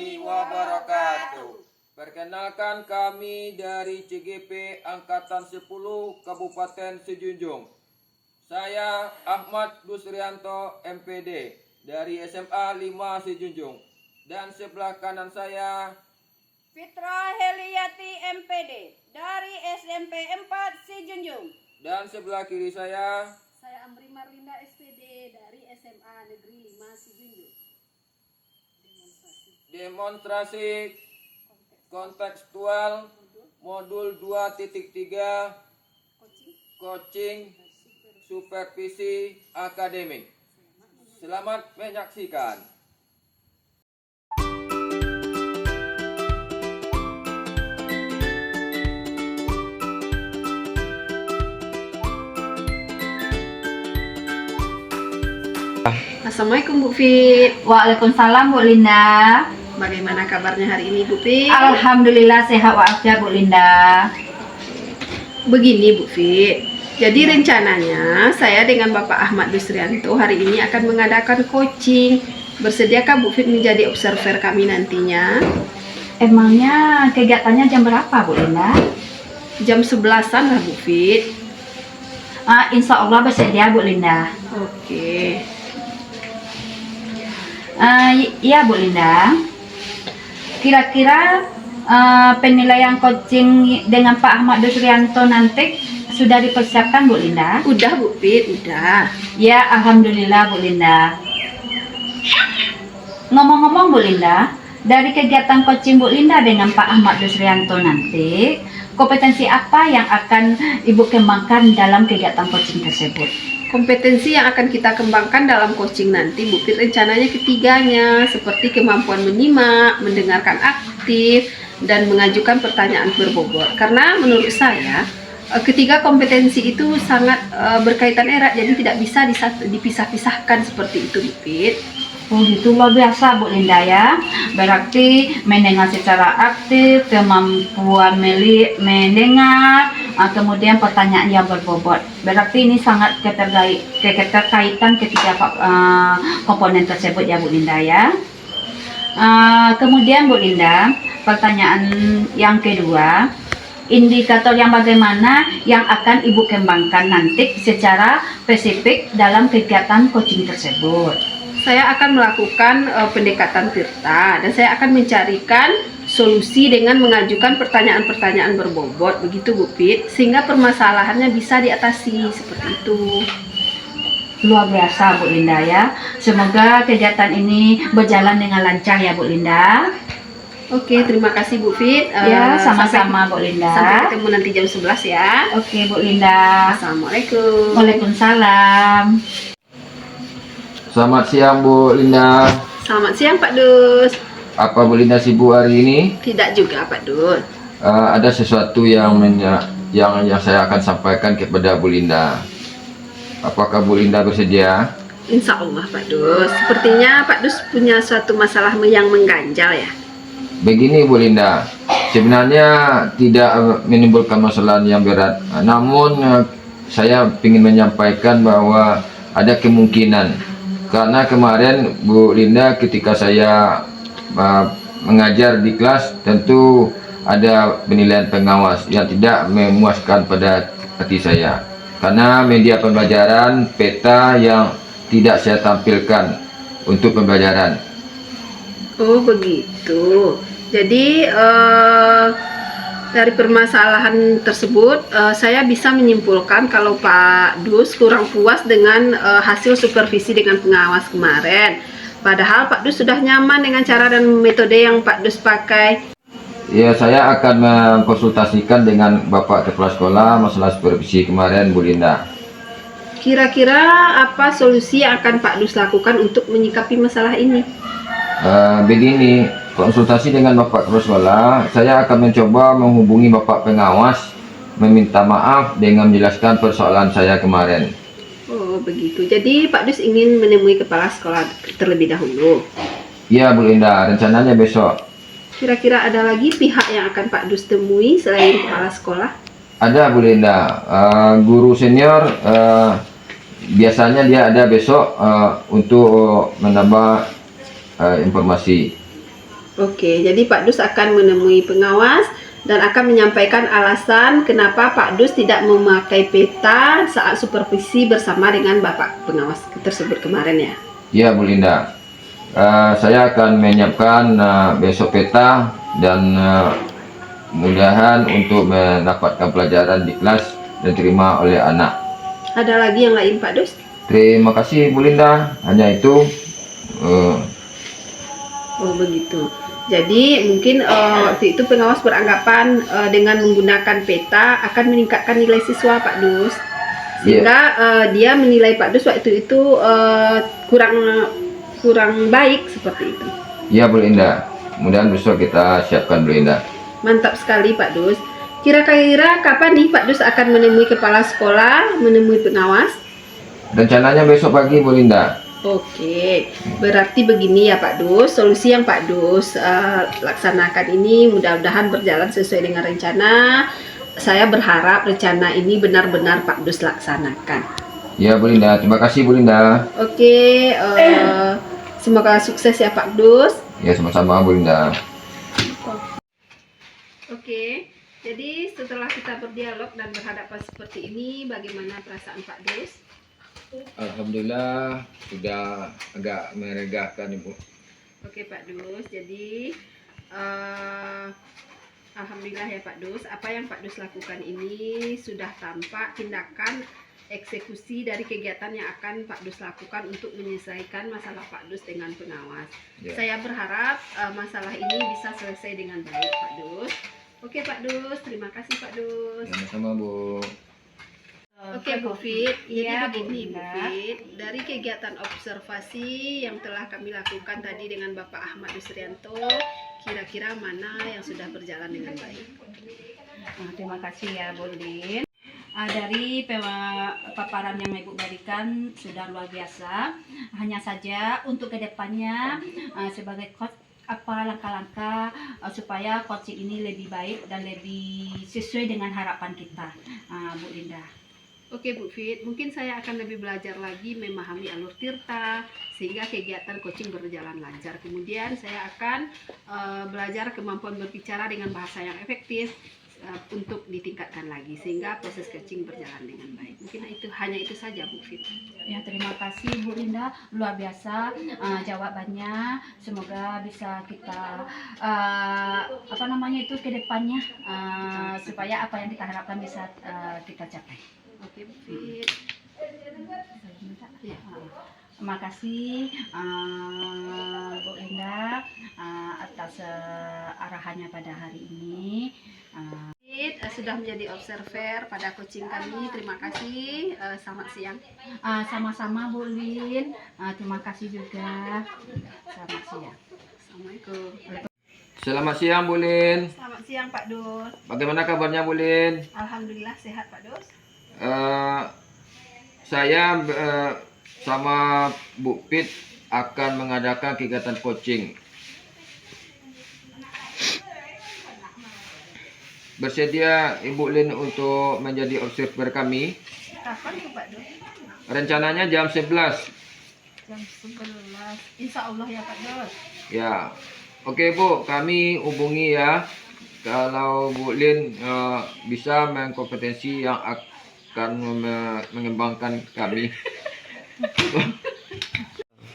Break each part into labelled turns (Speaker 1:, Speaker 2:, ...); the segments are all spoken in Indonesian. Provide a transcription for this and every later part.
Speaker 1: warahmatullahi wabarakatuh. Perkenalkan kami dari CGP Angkatan 10 Kabupaten Sejunjung. Saya Ahmad Dusrianto MPD dari SMA 5 Sejunjung. Dan sebelah kanan saya
Speaker 2: Fitra Heliati MPD dari SMP 4 Sejunjung.
Speaker 1: dan sebelah kiri saya
Speaker 3: Amri Marlinda SPD dari SMA Negeri 5 Sejunjung.
Speaker 1: demonstrasi kontekstual modul 2.3 coaching supervisi akademik. Selamat menyaksikan.
Speaker 3: Assalamualaikum Bu Fit.
Speaker 2: Waalaikumsalam Bu Linda.
Speaker 3: Bagaimana kabarnya hari ini Bu Fit?
Speaker 2: Alhamdulillah sehat walafiat Bu Linda.
Speaker 3: Begini Bu Fit, jadi rencananya saya dengan Bapak Ahmad Dusrianto hari ini akan mengadakan coaching. Bersediakah Bu Fit menjadi observer kami nantinya?
Speaker 2: Emangnya kegiatannya jam berapa Bu Linda?
Speaker 3: Jam 11-an lah Bu Fit.
Speaker 2: Insya Allah bersedia Bu Linda.
Speaker 3: Oke.
Speaker 2: Iya Bu Linda. Kira-kira penilaian coaching dengan Pak Ahmad Dusrianto nanti sudah dipersiapkan Bu Linda?
Speaker 3: Udah Bu Fit, udah.
Speaker 2: Ya, alhamdulillah Bu Linda. Ngomong-ngomong Bu Linda, dari kegiatan coaching Bu Linda dengan Pak Ahmad Dusrianto nanti, kompetensi apa yang akan Ibu kembangkan dalam kegiatan coaching tersebut?
Speaker 3: Kompetensi yang akan kita kembangkan dalam coaching nanti Bu Fit rencananya ketiganya, seperti kemampuan menyimak, mendengarkan aktif, dan mengajukan pertanyaan berbobot. Karena menurut saya ketiga kompetensi itu sangat berkaitan erat, jadi tidak bisa dipisah-pisahkan seperti itu Bu Fit.
Speaker 2: Oh gitu, luar biasa Bu Linda ya. Berarti mendengar secara aktif, kemampuan mendengar, kemudian pertanyaan yang berbobot. Berarti ini sangat keterkaitan ketiga komponen tersebut ya Bu Linda ya. Kemudian Bu Linda, pertanyaan yang kedua, indikator yang bagaimana yang akan Ibu kembangkan nanti secara spesifik dalam kegiatan coaching tersebut?
Speaker 3: Saya akan melakukan pendekatan Tirta dan saya akan mencarikan solusi dengan mengajukan pertanyaan-pertanyaan berbobot, begitu Bu Fit, sehingga permasalahannya bisa diatasi seperti itu.
Speaker 2: Luar biasa Bu Linda ya. Semoga kegiatan ini berjalan dengan lancar ya Bu Linda.
Speaker 3: Oke, terima kasih Bu Fit.
Speaker 2: Ya, sama-sama Bu Linda.
Speaker 3: Sampai ketemu nanti jam 11 ya.
Speaker 2: Oke Bu Linda.
Speaker 3: Assalamualaikum.
Speaker 2: Waalaikumsalam.
Speaker 1: Selamat siang Bu Linda.
Speaker 3: Selamat siang Pak Dus.
Speaker 1: Apa Bu Linda sibuk hari ini?
Speaker 3: Tidak juga Pak Dus.
Speaker 1: Ada sesuatu yang saya akan sampaikan kepada Bu Linda. Apakah Bu Linda bersedia?
Speaker 3: Insya Allah Pak Dus. Sepertinya Pak Dus punya suatu masalah yang mengganjal ya.
Speaker 1: Begini Bu Linda, sebenarnya tidak menimbulkan masalah yang berat. Namun saya ingin menyampaikan bahwa ada kemungkinan. Karena kemarin Bu Linda ketika saya mengajar di kelas, tentu ada penilaian pengawas yang tidak memuaskan pada hati saya. Karena media pembelajaran peta yang tidak saya tampilkan untuk pembelajaran.
Speaker 3: Oh begitu. Jadi dari permasalahan tersebut saya bisa menyimpulkan kalau Pak Dus kurang puas dengan hasil supervisi dengan pengawas kemarin. Padahal Pak Dus sudah nyaman dengan cara dan metode yang Pak Dus pakai.
Speaker 1: Ya, saya akan mengkonsultasikan dengan Bapak Kepala Sekolah masalah supervisi kemarin Bu Linda.
Speaker 3: Kira-kira apa solusi yang akan Pak Dus lakukan untuk menyikapi masalah ini?
Speaker 1: Begini, konsultasi dengan Bapak Kepala Sekolah, saya akan mencoba menghubungi Bapak Pengawas, meminta maaf dengan menjelaskan persoalan saya kemarin.
Speaker 3: Oh begitu, jadi Pak Dus ingin menemui Kepala Sekolah terlebih dahulu?
Speaker 1: Iya Bu Linda, rencananya besok.
Speaker 3: Kira-kira ada lagi pihak yang akan Pak Dus temui selain Kepala Sekolah?
Speaker 1: Ada Bu Linda, guru senior biasanya dia ada besok untuk menambah informasi.
Speaker 3: Oke, jadi Pak Dus akan menemui pengawas dan akan menyampaikan alasan kenapa Pak Dus tidak memakai peta saat supervisi bersama dengan Bapak pengawas tersebut kemarin ya.
Speaker 1: Ya Bu Linda, saya akan menyiapkan besok peta dan mudahan untuk mendapatkan pelajaran di kelas dan diterima oleh anak.
Speaker 3: Ada lagi yang lain Pak Dus?
Speaker 1: Terima kasih Bu Linda, hanya itu. eh,
Speaker 3: Oh begitu. Jadi mungkin waktu itu pengawas beranggapan dengan menggunakan peta akan meningkatkan nilai siswa Pak Dus. Sehingga dia menilai Pak Dus waktu itu kurang baik seperti itu.
Speaker 1: Ya Bu Linda, mudahan besok kita siapkan Bu Linda.
Speaker 3: Mantap sekali Pak Dus. Kira-kira kapan nih Pak Dus akan menemui kepala sekolah, menemui pengawas?
Speaker 1: Rencananya besok pagi Bu Linda.
Speaker 3: Oke, berarti begini ya Pak Dus, solusi yang Pak Dus laksanakan ini mudah-mudahan berjalan sesuai dengan rencana. Saya berharap rencana ini benar-benar Pak Dus laksanakan.
Speaker 1: Ya Bu Linda, terima kasih Bu Linda.
Speaker 3: Oke, semoga sukses ya Pak Dus.
Speaker 1: Ya sama-sama Bu Linda.
Speaker 3: Oke, jadi setelah kita berdialog dan berhadapan seperti ini, bagaimana perasaan Pak Dus?
Speaker 1: Alhamdulillah sudah agak meregakan Ibu.
Speaker 3: Oke Pak Dus, jadi alhamdulillah ya Pak Dus, apa yang Pak Dus lakukan ini sudah tampak tindakan eksekusi dari kegiatan yang akan Pak Dus lakukan untuk menyelesaikan masalah Pak Dus dengan pengawas.
Speaker 1: Ya.
Speaker 3: Saya berharap masalah ini bisa selesai dengan baik Pak Dus. Oke Pak Dus, terima kasih Pak Dus.
Speaker 1: Sama-sama Bu.
Speaker 3: Oke Bu Fit,
Speaker 2: Iya,
Speaker 3: jadi
Speaker 2: Bu
Speaker 3: begini Bu
Speaker 2: Linda.
Speaker 3: Fit, dari kegiatan observasi yang telah kami lakukan tadi dengan Bapak Ahmad Yusrianto, kira-kira mana yang sudah berjalan dengan baik?
Speaker 2: Terima kasih ya Bu Lin. Dari paparan yang Ibu berikan sudah luar biasa. Hanya saja untuk kedepannya sebagai coach apa langkah-langkah supaya coaching ini lebih baik dan lebih sesuai dengan harapan kita, Bu Linda.
Speaker 3: Oke Bu Fit, mungkin saya akan lebih belajar lagi memahami alur tirta sehingga kegiatan coaching berjalan lancar. Kemudian saya akan belajar kemampuan berbicara dengan bahasa yang efektif untuk ditingkatkan lagi sehingga proses coaching berjalan dengan baik. Mungkin hanya itu saja Bu Fit.
Speaker 2: Ya, terima kasih Bu Linda, luar biasa jawabannya. Semoga bisa kita kedepannya supaya apa yang kita harapkan bisa kita capai.
Speaker 3: Oke Bu Fit. Ya.
Speaker 2: Terima kasih Bu Linda atas arahannya pada hari ini.
Speaker 3: Sudah menjadi observer pada coaching kami. Terima kasih. Selamat siang.
Speaker 2: Sama-sama Bu Lin. Terima kasih juga. Selamat siang.
Speaker 3: Assalamualaikum.
Speaker 1: Selamat siang Bu Lin.
Speaker 3: Selamat siang Pak Dus.
Speaker 1: Bagaimana kabarnya Bu Lin?
Speaker 3: Alhamdulillah sehat Pak Dus.
Speaker 1: Saya sama Bu Pit akan mengadakan kegiatan coaching. Bersedia Ibu Lin untuk menjadi observer kami?
Speaker 3: Kapan tuh Pak Dus?
Speaker 1: Rencananya jam 11.
Speaker 3: Jam 11. Insya Allah ya Pak Dus.
Speaker 1: Ya. Oke Bu, kami hubungi ya. Kalau Bu Lin bisa mengkompetensi yang akan mengembangkan kami.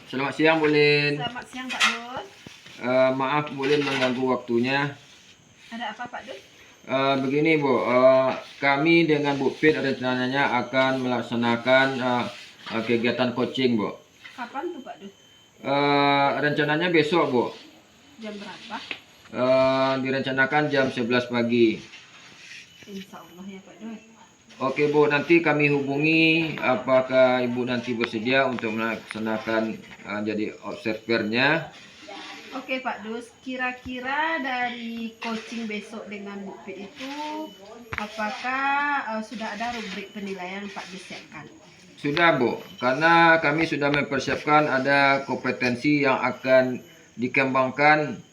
Speaker 1: Selamat siang Bu Lin.
Speaker 3: Selamat siang Pak Dus.
Speaker 1: Maaf Bu Lin mengganggu waktunya.
Speaker 3: Ada apa Pak Dus?
Speaker 1: Begini Bu, kami dengan Bu Fit rencananya akan melaksanakan kegiatan coaching Bu.
Speaker 3: Kapan tuh Pak Dus?
Speaker 1: Rencananya besok Bu.
Speaker 3: Jam berapa?
Speaker 1: Direncanakan jam 11 pagi.
Speaker 3: Insya Allah ya Pak Dus.
Speaker 1: Oke Bu, nanti kami hubungi apakah Ibu nanti bersedia untuk melaksanakan jadi observernya.
Speaker 3: Oke Pak Dus, kira-kira dari coaching besok dengan Bu Fit itu apakah sudah ada rubrik penilaian yang Pak Dus siapkan?
Speaker 1: Sudah Bu, karena kami sudah mempersiapkan ada kompetensi yang akan dikembangkan,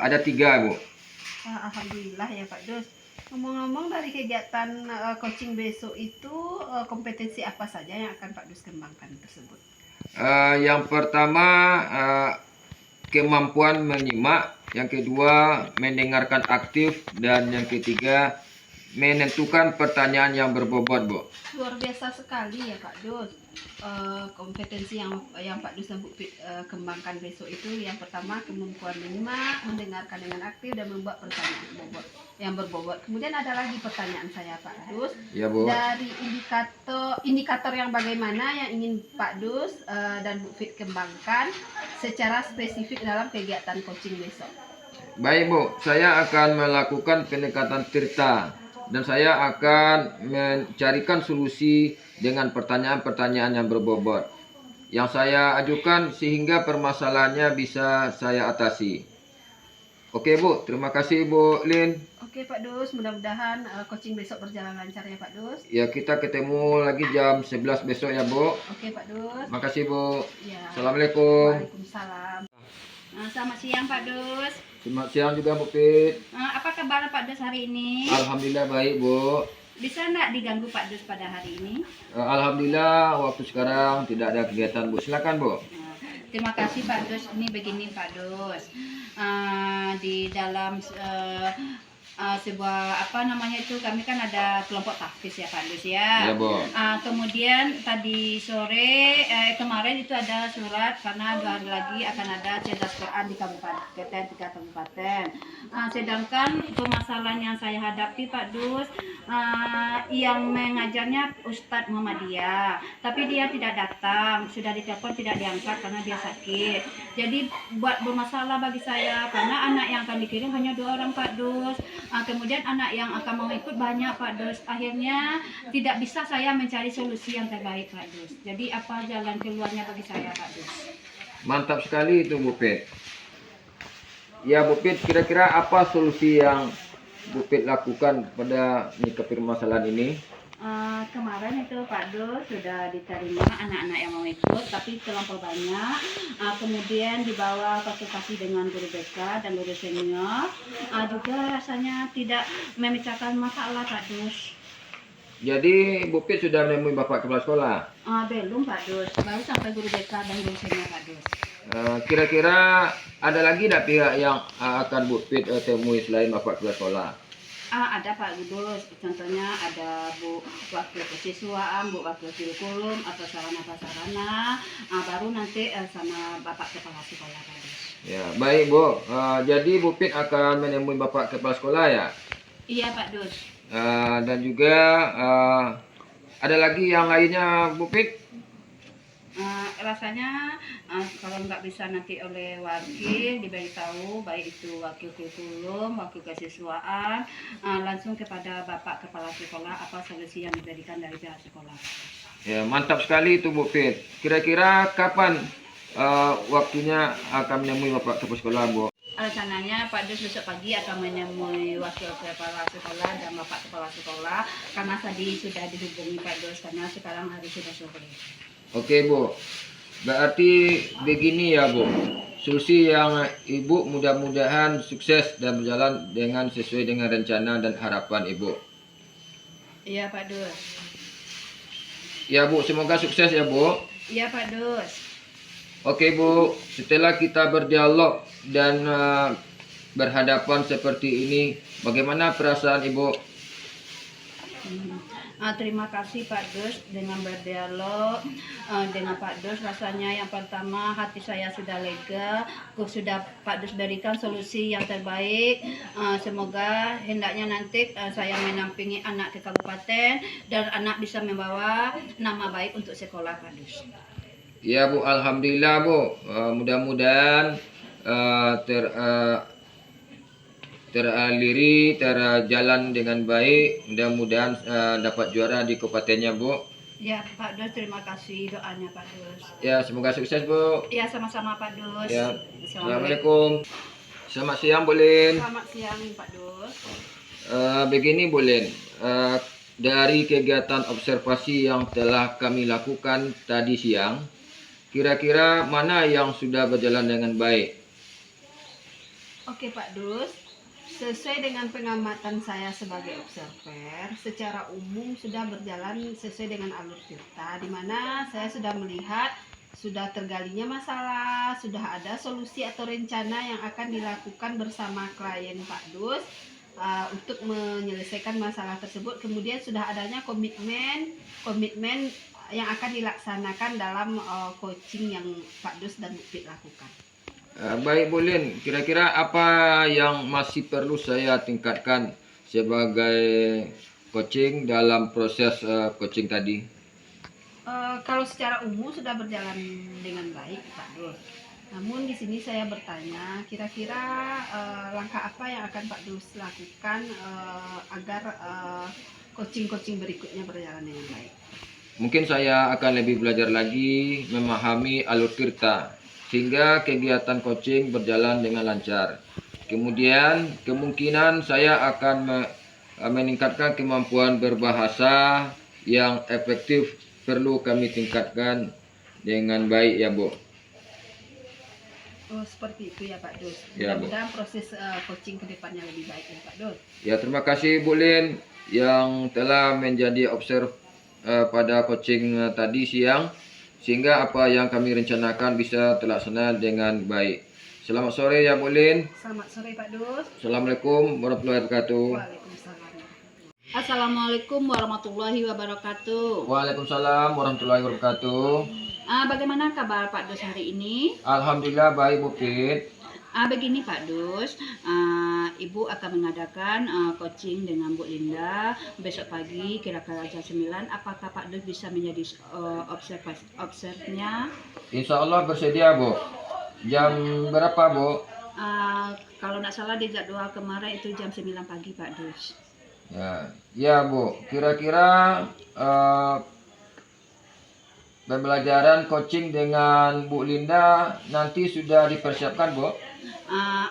Speaker 1: ada 3 Bu.
Speaker 3: Alhamdulillah ya Pak Dus. Ngomong-ngomong dari kegiatan coaching besok itu kompetensi apa saja yang akan Pak Dus kembangkan tersebut?
Speaker 1: Yang pertama kemampuan menyimak, yang kedua mendengarkan aktif, dan yang ketiga menentukan pertanyaan yang berbobot, Bu.
Speaker 3: Luar biasa sekali ya Pak Dus. Kompetensi yang Pak Dus dan Bu Pit kembangkan besok itu yang pertama kemampuan menyimak, mendengarkan dengan aktif, dan membuat pertanyaan yang berbobot. Kemudian ada lagi pertanyaan saya Pak Dus.
Speaker 1: Ya, Bu.
Speaker 3: Dari indikator yang bagaimana yang ingin Pak Dus dan Bu Fit kembangkan secara spesifik dalam kegiatan coaching besok.
Speaker 1: Baik, Bu, saya akan melakukan pendekatan tirta dan saya akan mencarikan solusi dengan pertanyaan-pertanyaan yang berbobot yang saya ajukan sehingga permasalahannya bisa saya atasi. Oke, Bu, terima kasih, Bu Lin.
Speaker 3: Oke Pak Dus, mudah-mudahan coaching besok berjalan lancar ya Pak Dus.
Speaker 1: Ya, kita ketemu lagi jam 11 besok ya, Bu.
Speaker 3: Oke Pak Dus.
Speaker 1: Makasih, Bu.
Speaker 3: Ya.
Speaker 1: Assalamualaikum.
Speaker 3: Waalaikumsalam. Selamat siang Pak Dus.
Speaker 1: Selamat siang juga, Bu Pit.
Speaker 2: Apa kabar Pak Dus hari ini?
Speaker 1: Alhamdulillah baik, Bu.
Speaker 2: Bisa enggak diganggu Pak Dus pada hari ini?
Speaker 1: Alhamdulillah waktu sekarang tidak ada kegiatan, Bu. Silakan, Bu.
Speaker 2: Terima kasih Pak Dus. Ini begini Pak Dus. Di dalam sebuah apa namanya itu, kami kan ada kelompok tahfiz ya Pak Dus ya.
Speaker 1: Ya, Bu.
Speaker 2: Kemudian tadi sore kemarin itu ada surat karena 2 hari lagi akan ada cerdas Quran di kabupaten 3 kabupaten. Sedangkan permasalahan yang saya hadapi Pak Dus, yang mengajarnya Ustadz Muhammadiyah, tapi dia tidak datang, sudah ditelepon tidak diangkat karena dia sakit. Jadi buat bermasalah bagi saya karena anak yang akan dikirim hanya 2 orang Pak Dus. Kemudian anak yang akan mau ikut banyak Pak Dus. Akhirnya tidak bisa saya mencari solusi yang terbaik Pak Dus. Jadi apa jalan keluarnya bagi saya Pak Dus?
Speaker 1: Mantap sekali itu, Bu Pit. Ya, Bu Pit, kira-kira apa solusi yang Bu Pit lakukan pada menyikapi permasalahan ini?
Speaker 2: Kemarin itu Pak Dus sudah diterima anak-anak yang mau ikut, tapi terlampau banyak. Kemudian dibawa konsultasi dengan guru BK dan guru senior. Juga rasanya tidak memecahkan masalah Pak Dus.
Speaker 1: Jadi Bu Pit sudah menemui Bapak Kepala Sekolah?
Speaker 2: Belum Pak Dus, baru sampai guru BK dan guru senior Pak Dus.
Speaker 1: Kira-kira ada lagi tidak pihak yang akan Bu Pit temui selain Bapak Kepala Sekolah?
Speaker 2: Ada Pak Dus, contohnya ada Bu Wakil Kesiswaan, Bu Wakil Kurikulum atau sarana-prasarana, baru nanti sama Bapak Kepala Sekolah Pak Dus.
Speaker 1: Ya, baik, Bu. Jadi Bu Pit akan menemui Bapak Kepala Sekolah ya?
Speaker 2: Iya Pak Dus.
Speaker 1: Dan juga ada lagi yang lainnya, Bu Pit?
Speaker 2: Rasanya kalau nggak bisa nanti oleh wakil diberitahu, baik itu wakil kurikulum, wakil kesiswaan, langsung kepada Bapak Kepala Sekolah apa solusi yang diberikan dari pihak sekolah.
Speaker 1: Ya, mantap sekali itu Bu Pit. Kira-kira kapan waktunya akan menemui Bapak Kepala Sekolah, Bu?
Speaker 2: Rencananya Pak Dus besok pagi akan menemui wakil kepala sekolah dan Bapak Kepala Sekolah karena tadi sudah dihubungi Pak Dus karena sekarang hari sudah sore.
Speaker 1: Oke, Bu. Berarti begini ya, Bu. Solusi yang Ibu mudah-mudahan sukses dan berjalan dengan sesuai dengan rencana dan harapan Ibu.
Speaker 2: Iya Pak Dus.
Speaker 1: Ya, Bu, semoga sukses ya, Bu.
Speaker 2: Iya Pak Dus.
Speaker 1: Oke, Bu. Setelah kita berdialog dan berhadapan seperti ini, bagaimana perasaan Ibu?
Speaker 2: Terima kasih Pak Dus dengan berdialog dengan Pak Dus. Rasanya yang pertama hati saya sudah lega, sudah Pak Dus berikan solusi yang terbaik. Semoga hendaknya nanti saya menampingi anak ke kabupaten dan anak bisa membawa nama baik untuk sekolah Pak Dus.
Speaker 1: Ya, Bu, alhamdulillah, Bu. Mudah-mudahan terjalan dengan baik. Mudah-mudahan dapat juara di kabupatennya, Bu.
Speaker 2: Ya Pak Dus, terima kasih doanya Pak Dus.
Speaker 1: Ya, semoga sukses, Bu.
Speaker 2: Ya sama-sama Pak Dus.
Speaker 1: Ya, Assalamualaikum. Selamat siang, Bu Lin.
Speaker 3: Selamat siang Pak Dus.
Speaker 1: Begini, Bu Lin. Dari kegiatan observasi yang telah kami lakukan tadi siang, kira-kira mana yang sudah berjalan dengan baik?
Speaker 3: Oke Pak Dus, sesuai dengan pengamatan saya sebagai observer, secara umum sudah berjalan sesuai dengan alur kita, di mana saya sudah melihat sudah tergalinya masalah, sudah ada solusi atau rencana yang akan dilakukan bersama klien Pak Dus untuk menyelesaikan masalah tersebut. Kemudian sudah adanya komitmen yang akan dilaksanakan dalam coaching yang Pak Dus dan Bu Pit lakukan.
Speaker 1: Baik Bu Lin, kira-kira apa yang masih perlu saya tingkatkan sebagai coaching dalam proses coaching tadi?
Speaker 3: Kalau secara umum sudah berjalan dengan baik Pak Dus. Namun di sini saya bertanya, kira-kira langkah apa yang akan Pak Dus lakukan agar coaching-coaching berikutnya berjalan dengan baik?
Speaker 1: Mungkin saya akan lebih belajar lagi memahami alur tirta sehingga kegiatan coaching berjalan dengan lancar. Kemudian kemungkinan saya akan meningkatkan kemampuan berbahasa yang efektif, perlu kami tingkatkan dengan baik ya Bu.
Speaker 3: Oh, seperti itu ya Pak Dus.
Speaker 1: Ya, Bu.
Speaker 3: Mudah-mudahan proses coaching ke depannya lebih baik ya Pak Dus.
Speaker 1: Ya, terima kasih Bu Lin yang telah menjadi observ pada coaching tadi siang, sehingga apa yang kami rencanakan bisa terlaksana dengan baik. Selamat sore ya Bu Lin.
Speaker 3: Selamat sore Pak Dus.
Speaker 1: Assalamualaikum warahmatullahi wabarakatuh.
Speaker 3: Waalaikumsalam.
Speaker 2: Assalamualaikum warahmatullahi wabarakatuh.
Speaker 1: Waalaikumsalam warahmatullahi wabarakatuh.
Speaker 2: Bagaimana kabar Pak Dus hari ini?
Speaker 1: Alhamdulillah baik Bu Pit.
Speaker 2: Begini Pak Dus, Ibu akan mengadakan coaching dengan Bu Linda besok pagi kira-kira jam 9. Apakah Pak Dus bisa menjadi observernya?
Speaker 1: Insya Allah bersedia Bu. Jam berapa Bu?
Speaker 2: Kalau tidak salah di jadwal kemarin itu jam 9 pagi Pak Dus.
Speaker 1: Ya Bu. Kira-kira pembelajaran coaching dengan Bu Linda nanti sudah dipersiapkan Bu?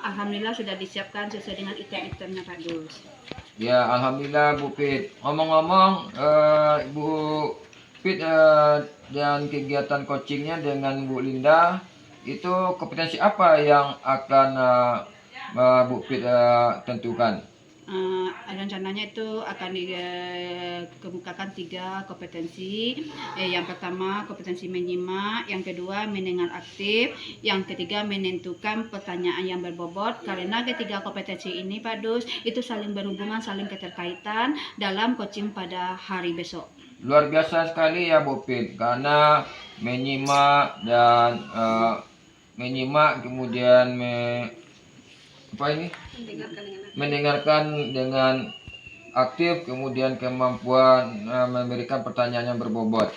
Speaker 2: Alhamdulillah sudah disiapkan sesuai dengan item-itemnya Pak Dus.
Speaker 1: Ya, alhamdulillah Bu Pit. Ngomong-ngomong, Bu Pit dan kegiatan coachingnya dengan Bu Linda itu kompetensi apa yang akan Bu Pit tentukan?
Speaker 2: Rencananya itu akan dikemukakan 3 kompetensi. Yang pertama kompetensi menyimak, yang kedua mendengar aktif, yang ketiga menentukan pertanyaan yang berbobot. Karena ketiga kompetensi ini Pak Dus itu saling berhubungan, saling keterkaitan dalam coaching pada hari besok.
Speaker 1: Luar biasa sekali ya Bu Pit, karena menyimak dan menyimak kemudian mendengarkan dengan aktif, kemudian kemampuan memberikan pertanyaan yang berbobot.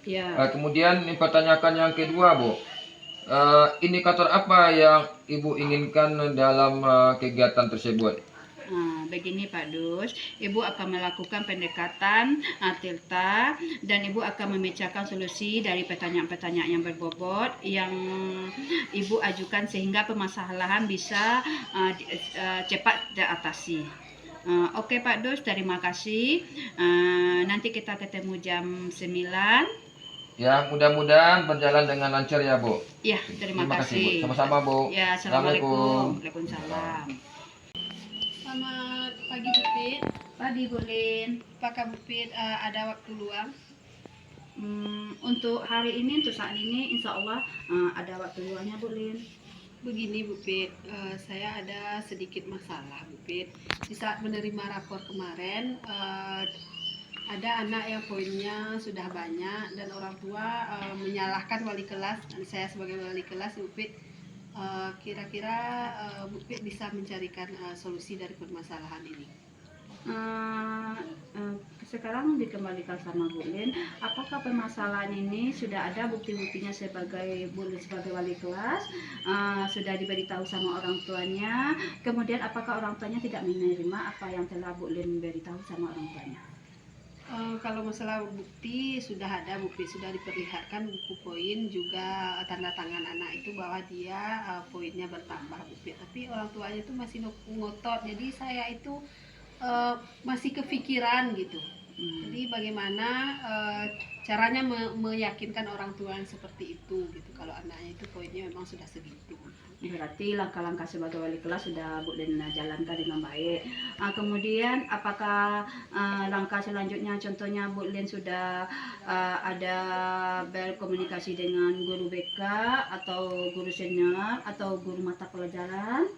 Speaker 2: Ya.
Speaker 1: Kemudian dipertanyakan yang kedua Bu, indikator apa yang Ibu inginkan dalam kegiatan tersebut?
Speaker 2: Begini Pak Dus, Ibu akan melakukan pendekatan tirta dan Ibu akan memecahkan solusi dari pertanyaan-pertanyaan yang berbobot yang Ibu ajukan sehingga permasalahan bisa cepat teratasi. Oke Pak Dus, terima kasih. Nanti kita ketemu jam 9.
Speaker 1: Ya, mudah-mudahan berjalan dengan lancar ya Bu.
Speaker 2: Ya, terima kasih.
Speaker 1: Bu. Sama-sama Bu.
Speaker 2: Ya, assalamualaikum. Waalaikumsalam.
Speaker 3: Selamat pagi Bu Pit.
Speaker 2: Pagi Bu Lin.
Speaker 3: Apakah Bu Pit ada waktu luang?
Speaker 2: Untuk hari ini, untuk saat ini, insya Allah ada waktu luangnya Bu Lin.
Speaker 3: Begini Bu Pit, saya ada sedikit masalah Bu Pit. Di saat menerima rapor kemarin, ada anak yang poinnya sudah banyak dan orang tua menyalahkan wali kelas. Dan saya sebagai wali kelas Bu Pit, kira-kira Bu Pit bisa mencarikan solusi dari permasalahan ini.
Speaker 2: Sekarang dikembalikan sama Bu Lin, apakah permasalahan ini sudah ada bukti-buktinya sebagai Bu Lin sebagai wali kelas, sudah diberitahu sama orang tuanya, kemudian apakah orang tuanya tidak menerima apa yang telah Bu Lin beritahu sama orang tuanya?
Speaker 3: Kalau masalah bukti sudah ada, bukti sudah diperlihatkan buku poin juga tanda tangan anak itu bahwa dia poinnya bertambah Bu Pit. Tapi orang tuanya itu masih ngotot, jadi saya itu masih kepikiran gitu. Jadi bagaimana caranya meyakinkan orang tua yang seperti itu gitu kalau anaknya itu poinnya memang sudah segitu.
Speaker 2: Berarti langkah-langkah sebagai wali kelas sudah Bu Lin jalankan dengan baik. Kemudian apakah langkah selanjutnya contohnya Bu Lin sudah ada berkomunikasi dengan guru BK atau guru senior atau guru mata pelajaran?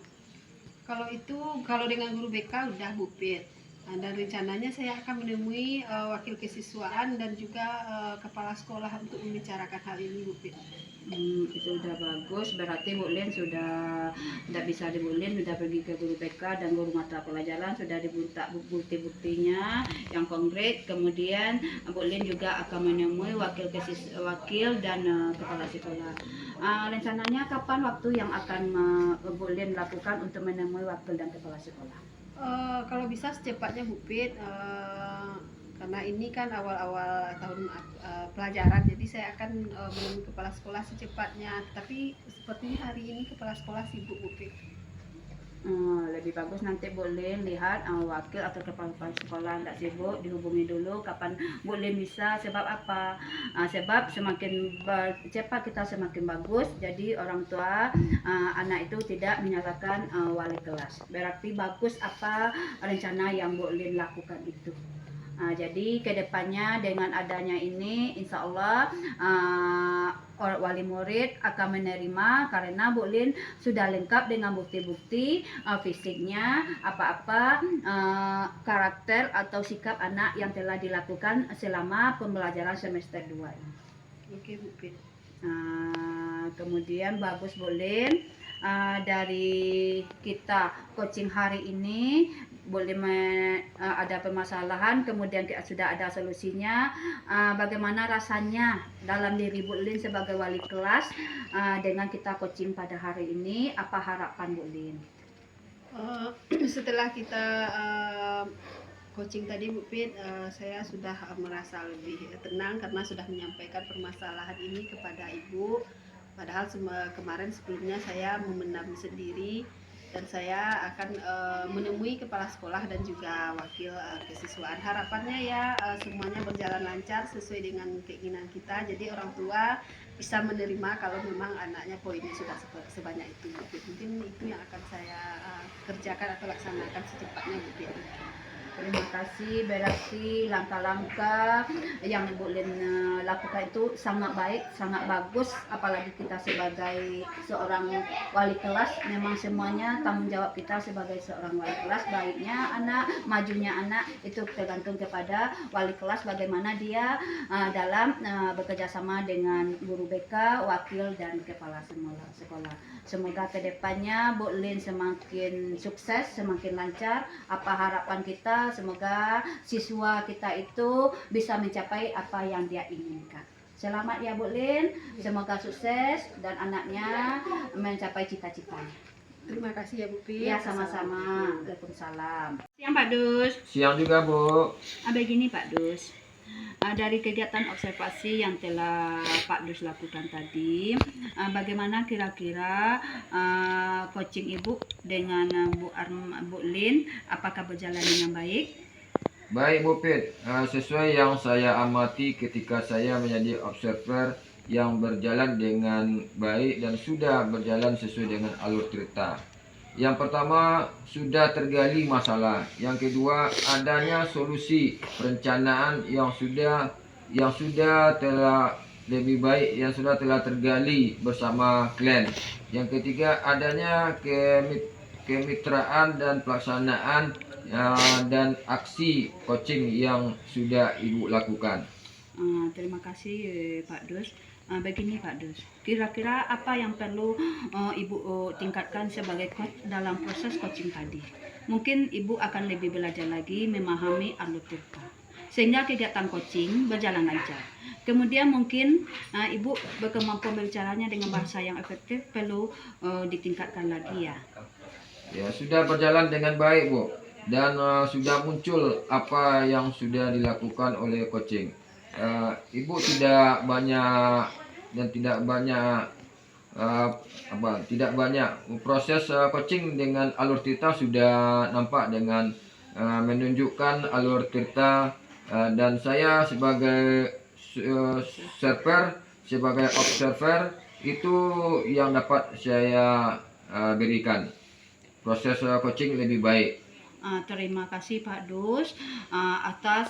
Speaker 3: Kalau dengan guru BK udah Bu Pit. Dan rencananya saya akan menemui wakil kesiswaan dan juga kepala sekolah untuk membicarakan hal ini Bu Pit.
Speaker 2: Itu udah bagus, berarti Bu Lin sudah tidak bisa di Bu Lin sudah pergi ke guru BK dan guru mata pelajaran, sudah diminta bukti-buktinya yang konkret. Kemudian Bu Lin juga akan menemui wakil dan kepala sekolah. Rencananya kapan waktu yang akan Bu Lin lakukan untuk menemui wakil dan kepala sekolah?
Speaker 3: Kalau bisa secepatnya Bu Pit, karena ini kan awal-awal tahun pelajaran, jadi saya akan menemui kepala sekolah secepatnya. Tapi sepertinya hari ini kepala sekolah sibuk Bu Pit.
Speaker 2: Lebih bagus nanti Bu Lin lihat wakil atau kepala sekolah tidak sibuk, dihubungi dulu kapan Bu Lin bisa. Sebab apa? Sebab semakin cepat kita semakin bagus. Jadi orang tua anak itu tidak menyalahkan wali kelas. Berarti bagus apa rencana yang Bu Lin lakukan itu. Jadi kedepannya dengan adanya ini, insya Allah wali murid akan menerima karena Bu Lin sudah lengkap dengan bukti-bukti fisiknya, apa-apa karakter atau sikap anak yang telah dilakukan selama pembelajaran semester 2 ini.
Speaker 3: Oke Bu Pit.
Speaker 2: Kemudian bagus Bu Lin, dari kita coaching hari ini boleh ada permasalahan, kemudian sudah ada solusinya. Bagaimana rasanya dalam diri Bu Lin sebagai wali kelas dengan kita coaching pada hari ini? Apa harapan Bu Lin?
Speaker 3: Setelah kita coaching tadi Bu Pit, saya sudah merasa lebih tenang karena sudah menyampaikan permasalahan ini kepada Ibu. Padahal kemarin sebelumnya saya memendam sendiri, dan saya akan menemui kepala sekolah dan juga wakil kesiswaan. Harapannya ya semuanya berjalan lancar sesuai dengan keinginan kita. Jadi orang tua bisa menerima kalau memang anaknya poinnya sudah sebanyak itu. Mungkin itu yang akan saya kerjakan atau laksanakan secepatnya Bu.
Speaker 2: Terima kasih, berarti langkah-langkah yang Bu Lin lakukan itu sangat baik, sangat bagus. Apalagi kita sebagai seorang wali kelas, memang semuanya tanggung jawab kita sebagai seorang wali kelas. Baiknya anak, majunya anak itu tergantung kepada wali kelas bagaimana dia dalam bekerja sama dengan guru BK, wakil dan kepala sekolah. Semoga kedepannya Bu Lin semakin sukses, semakin lancar. Apa harapan kita? Semoga siswa kita itu bisa mencapai apa yang dia inginkan. Selamat ya Bu Lin, semoga sukses dan anaknya mencapai cita-citanya.
Speaker 3: Terima kasih ya Bu Pit.
Speaker 2: Ya, sama-sama. Waalaikumsalam. Siang Pak Dus.
Speaker 1: Siang juga Bu.
Speaker 2: Begini Pak Dus, dari kegiatan observasi yang telah Pak Dus lakukan tadi, bagaimana kira-kira coaching Ibu dengan Bu Lin, apakah berjalan dengan baik?
Speaker 1: Baik Bu Pit, sesuai yang saya amati ketika saya menjadi observer yang berjalan dengan baik dan sudah berjalan sesuai dengan alur cerita. Yang pertama, sudah tergali masalah. Yang kedua, adanya solusi perencanaan yang sudah telah lebih baik, yang sudah telah tergali bersama klien. Yang ketiga, adanya kemitraan dan pelaksanaan dan aksi coaching yang sudah Ibu lakukan.
Speaker 2: Terima kasih Pak Dus. Begini Pak Dus, kira-kira apa yang perlu Ibu tingkatkan sebagai coach dalam proses coaching tadi? Mungkin Ibu akan lebih belajar lagi memahami alur cerita, sehingga kegiatan coaching berjalan lancar. Kemudian mungkin Ibu berkemampuan berbicaranya dengan bahasa yang efektif perlu ditingkatkan lagi ya.
Speaker 1: Ya, sudah berjalan dengan baik Bu, dan sudah muncul apa yang sudah dilakukan oleh coaching. Ibu tidak banyak proses coaching dengan alur cerita sudah nampak dengan menunjukkan alur cerita, dan saya sebagai sebagai observer itu yang dapat saya berikan. Proses coaching lebih baik.
Speaker 2: Terima kasih Pak Dus atas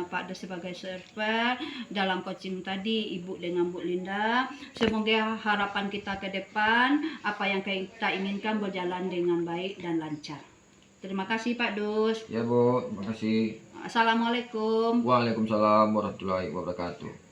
Speaker 2: Pak Dus sebagai server dalam coaching tadi, Ibu dengan Bu Linda. Semoga harapan kita ke depan, apa yang kita inginkan berjalan dengan baik dan lancar. Terima kasih Pak Dus.
Speaker 1: Ya Bu, terima kasih.
Speaker 2: Assalamualaikum.
Speaker 1: Waalaikumsalam warahmatullahi wabarakatuh.